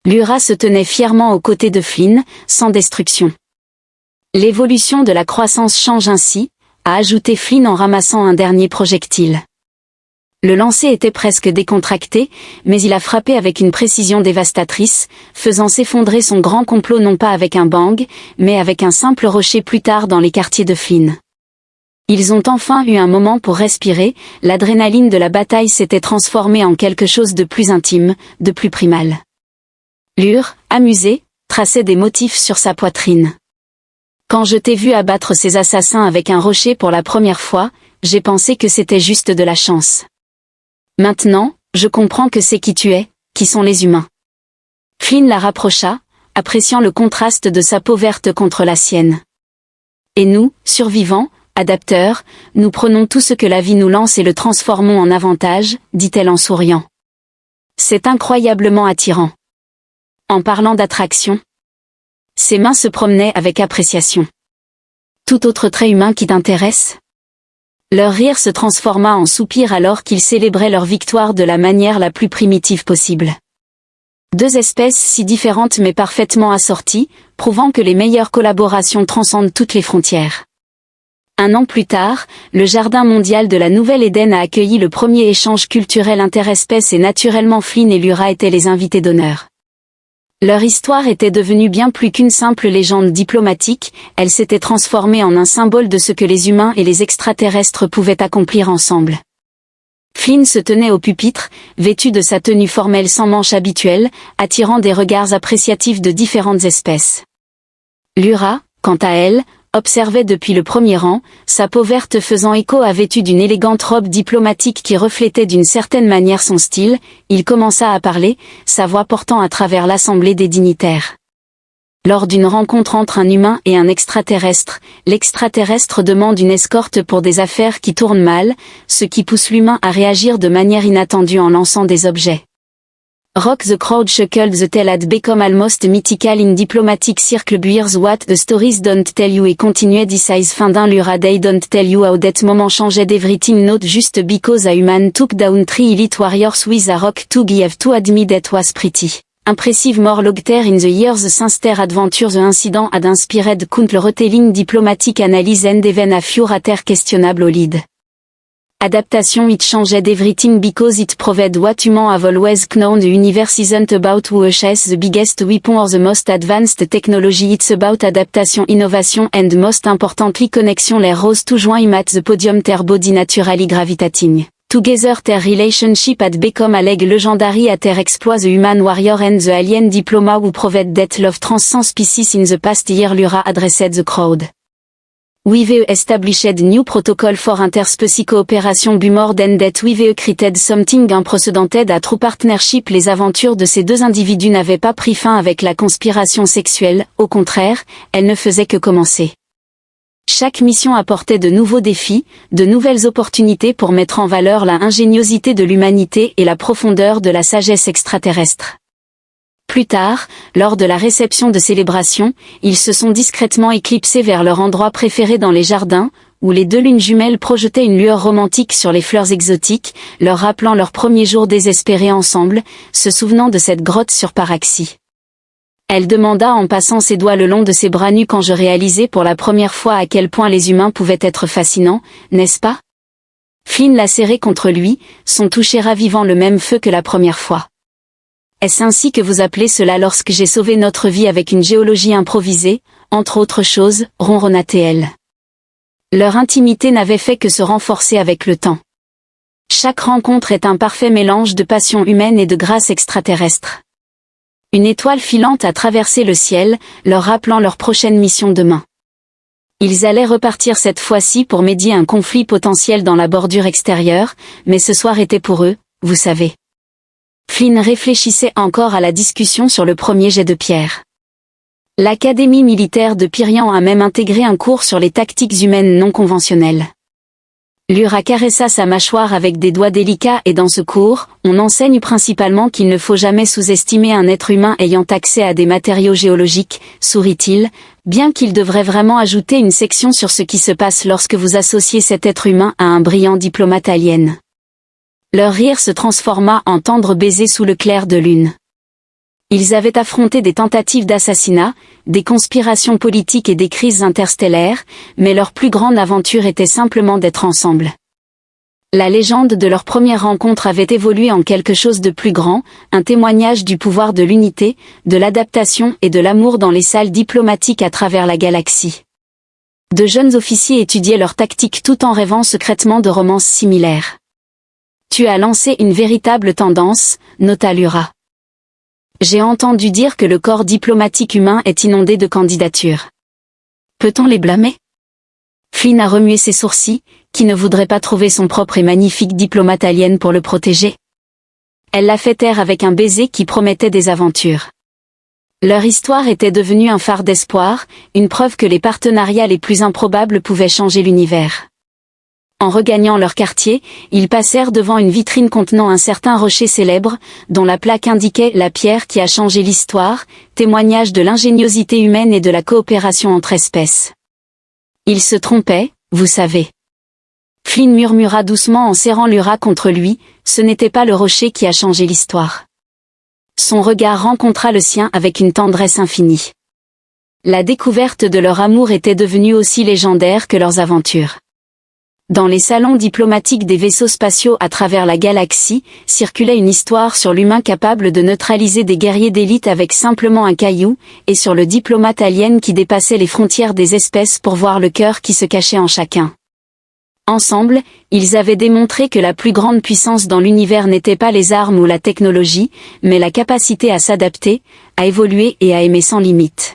Lyra se tenait fièrement aux côtés de Flynn, sans destruction. L'évolution de la croissance change ainsi, a ajouté Flynn en ramassant un dernier projectile. Le lancer était presque décontracté, mais il a frappé avec une précision dévastatrice, faisant s'effondrer son grand complot non pas avec un bang, mais avec un simple rocher plus tard dans les quartiers de Flynn. Ils ont enfin eu un moment pour respirer, l'adrénaline de la bataille s'était transformée en quelque chose de plus intime, de plus primal. Lur, amusé, traçait des motifs sur sa poitrine. Quand je t'ai vu abattre ces assassins avec un rocher pour la première fois, j'ai pensé que c'était juste de la chance. Maintenant, je comprends que c'est qui tu es, qui sont les humains. Flynn la rapprocha, appréciant le contraste de sa peau verte contre la sienne. Et nous, survivants, adapteurs, nous prenons tout ce que la vie nous lance et le transformons en avantage, dit-elle en souriant. C'est incroyablement attirant. En parlant d'attraction, ses mains se promenaient avec appréciation. Tout autre trait humain qui t'intéresse ? Leur rire se transforma en soupir alors qu'ils célébraient leur victoire de la manière la plus primitive possible. Deux espèces si différentes mais parfaitement assorties, prouvant que les meilleures collaborations transcendent toutes les frontières. Un an plus tard, le Jardin mondial de la Nouvelle-Éden a accueilli le premier échange culturel interespèces et naturellement Flynn et Lyra étaient les invités d'honneur. Leur histoire était devenue bien plus qu'une simple légende diplomatique, elle s'était transformée en un symbole de ce que les humains et les extraterrestres pouvaient accomplir ensemble. Flynn se tenait au pupitre, vêtu de sa tenue formelle sans manches habituelle, attirant des regards appréciatifs de différentes espèces. Lyra, quant à elle, observait depuis le premier rang, sa peau verte faisant écho à vêtue d'une élégante robe diplomatique qui reflétait d'une certaine manière son style, il commença à parler, sa voix portant à travers l'assemblée des dignitaires. Lors d'une rencontre entre un humain et un extraterrestre, l'extraterrestre demande une escorte pour des affaires qui tournent mal, ce qui pousse l'humain à réagir de manière inattendue en lançant des objets. Rock the crowd chuckled the tale had become almost mythical in diplomatic circle bears what the stories don't tell you et continuait d'Isaïs fin d'un Lyra they don't tell you how that moment changeait everything not just because a human took down 3 elite warriors with a rock to give to admit that was pretty Impressive more logter in the years since their adventure the incident had inspired countless retelling diplomatic analyse and even a few rather questionable lead. Adaptation it changed everything because it proved what humans have always known the universe isn't about who has the biggest weapon or the most advanced technology, it's about adaptation, innovation and most importantly connection. Les rose to join him at the podium their body naturally gravitating together, their relationship had become a leg legendary at their exploit, the human warrior and the alien diploma who proved that love transcends species. In the past year Lyra addressed the crowd. We've established new protocol for interspecies cooperation more than that we've created something unprecedented à true partnership. Les aventures de ces deux individus n'avaient pas pris fin avec la conspiration sexuelle, au contraire, elles ne faisaient que commencer. Chaque mission apportait de nouveaux défis, de nouvelles opportunités pour mettre en valeur la ingéniosité de l'humanité et la profondeur de la sagesse extraterrestre. Plus tard, lors de la réception de célébration, ils se sont discrètement éclipsés vers leur endroit préféré dans les jardins, où les deux lunes jumelles projetaient une lueur romantique sur les fleurs exotiques, leur rappelant leur premier jour désespérés ensemble, se souvenant de cette grotte sur Paraxi. Elle demanda en passant ses doigts le long de ses bras nus quand je réalisais pour la première fois à quel point les humains pouvaient être fascinants, n'est-ce pas? Flynn l'a serré contre lui, son toucher ravivant le même feu que la première fois. Est-ce ainsi que vous appelez cela lorsque j'ai sauvé notre vie avec une géologie improvisée, entre autres choses, ronronna-t-elle. Leur intimité n'avait fait que se renforcer avec le temps. Chaque rencontre est un parfait mélange de passion humaine et de grâce extraterrestre. Une étoile filante a traversé le ciel, leur rappelant leur prochaine mission demain. Ils allaient repartir cette fois-ci pour médier un conflit potentiel dans la bordure extérieure, mais ce soir était pour eux, vous savez. Flynn réfléchissait encore à la discussion sur le premier jet de pierre. L'académie militaire de Pyrian a même intégré un cours sur les tactiques humaines non conventionnelles. Lyra caressa sa mâchoire avec des doigts délicats et dans ce cours, on enseigne principalement qu'il ne faut jamais sous-estimer un être humain ayant accès à des matériaux géologiques, sourit-il, bien qu'il devrait vraiment ajouter une section sur ce qui se passe lorsque vous associez cet être humain à un brillant diplomate alien. Leur rire se transforma en tendre baiser sous le clair de lune. Ils avaient affronté des tentatives d'assassinat, des conspirations politiques et des crises interstellaires, mais leur plus grande aventure était simplement d'être ensemble. La légende de leur première rencontre avait évolué en quelque chose de plus grand, un témoignage du pouvoir de l'unité, de l'adaptation et de l'amour dans les salles diplomatiques à travers la galaxie. De jeunes officiers étudiaient leurs tactiques tout en rêvant secrètement de romances similaires. Tu as lancé une véritable tendance, nota Lyra. J'ai entendu dire que le corps diplomatique humain est inondé de candidatures. Peut-on les blâmer? Flynn a remué ses sourcils, qui ne voudrait pas trouver son propre et magnifique diplomate alien pour le protéger. Elle l'a fait taire avec un baiser qui promettait des aventures. Leur histoire était devenue un phare d'espoir, une preuve que les partenariats les plus improbables pouvaient changer l'univers. En regagnant leur quartier, ils passèrent devant une vitrine contenant un certain rocher célèbre, dont la plaque indiquait la pierre qui a changé l'histoire, témoignage de l'ingéniosité humaine et de la coopération entre espèces. Ils se trompaient, vous savez. Flynn murmura doucement en serrant Lyra contre lui, ce n'était pas le rocher qui a changé l'histoire. Son regard rencontra le sien avec une tendresse infinie. La découverte de leur amour était devenue aussi légendaire que leurs aventures. Dans les salons diplomatiques des vaisseaux spatiaux à travers la galaxie, circulait une histoire sur l'humain capable de neutraliser des guerriers d'élite avec simplement un caillou, et sur le diplomate alien qui dépassait les frontières des espèces pour voir le cœur qui se cachait en chacun. Ensemble, ils avaient démontré que la plus grande puissance dans l'univers n'était pas les armes ou la technologie, mais la capacité à s'adapter, à évoluer et à aimer sans limite.